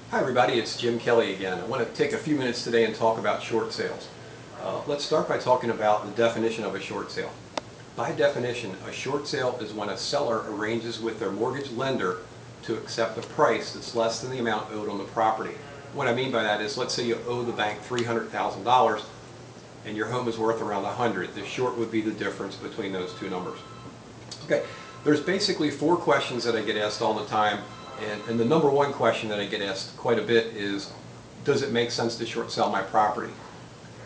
Hi everybody, it's Jim Kelly again. I want to take a few minutes today and talk about short sales. Let's start by talking about the definition of a short sale. By definition, a short sale is when a seller arranges with their mortgage lender to accept a price that's less than the amount owed on the property. What I mean by that is, let's say you owe the bank $300,000 and your home is worth around $100,000. The short would be the difference between those two numbers. Okay, there's basically four questions that I get asked all the time. And the number one question that I get asked quite a bit is, does it make sense to short sell my property?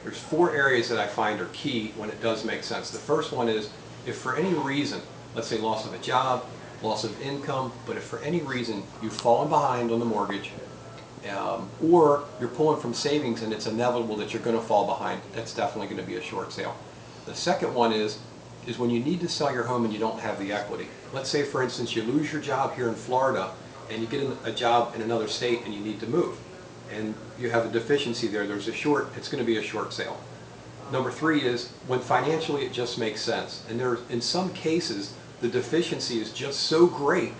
There's four areas that I find are key when it does make sense. The first one is, if for any reason, let's say loss of a job, loss of income, but if for any reason you've fallen behind on the mortgage, or you're pulling from savings and it's inevitable that you're going to fall behind, that's definitely going to be a short sale. The second one is when you need to sell your home and you don't have the equity. Let's say, for instance, you lose your job here in Florida and you get a job in another state and you need to move, and you have a deficiency there, it's going to be a short sale. Number three is when financially it just makes sense, and in some cases the deficiency is just so great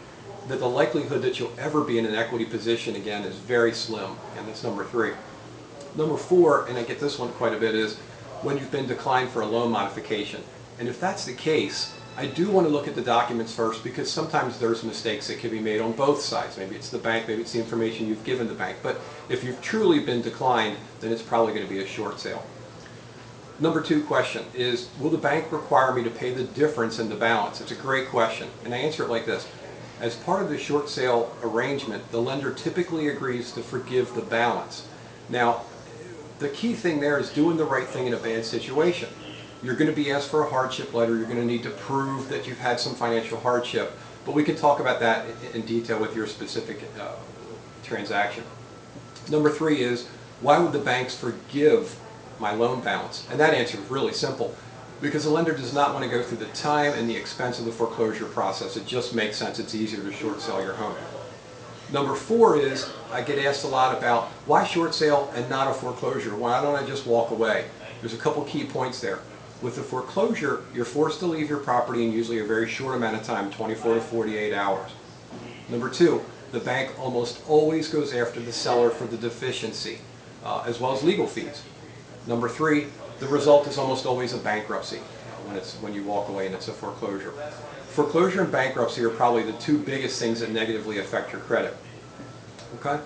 that the likelihood that you'll ever be in an equity position again is very slim, and that's number three. Number four, and I get this one quite a bit, is when you've been declined for a loan modification. And if that's the case, I do want to look at the documents first, because sometimes there's mistakes that can be made on both sides. Maybe it's the bank, maybe it's the information you've given the bank. But if you've truly been declined, then it's probably going to be a short sale. Number two question is, will the bank require me to pay the difference in the balance? It's a great question, and I answer it like this. As part of the short sale arrangement, the lender typically agrees to forgive the balance. Now, the key thing there is doing the right thing in a bad situation. You're going to be asked for a hardship letter. You're going to need to prove that you've had some financial hardship. But we can talk about that in detail with your specific transaction. Number three is, why would the banks forgive my loan balance? And that answer is really simple. Because the lender does not want to go through the time and the expense of the foreclosure process. It just makes sense. It's easier to short sell your home. Number four is, I get asked a lot about, why short sale and not a foreclosure? Why don't I just walk away? There's a couple key points there. With a foreclosure, you're forced to leave your property in usually a very short amount of time, 24 to 48 hours. Number two, the bank almost always goes after the seller for the deficiency, as well as legal fees. Number three, the result is almost always a bankruptcy when you walk away and it's a foreclosure. Foreclosure and bankruptcy are probably the two biggest things that negatively affect your credit. Okay?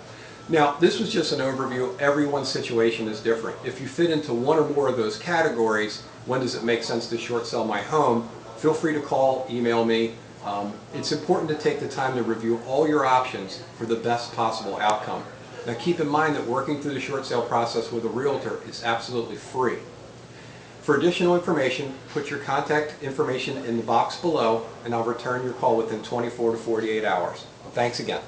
Now, this was just an overview. Everyone's situation is different. If you fit into one or more of those categories, when does it make sense to short sell my home? Feel free to call, email me. It's important to take the time to review all your options for the best possible outcome. Now, keep in mind that working through the short sale process with a realtor is absolutely free. For additional information, put your contact information in the box below, and I'll return your call within 24 to 48 hours. Thanks again.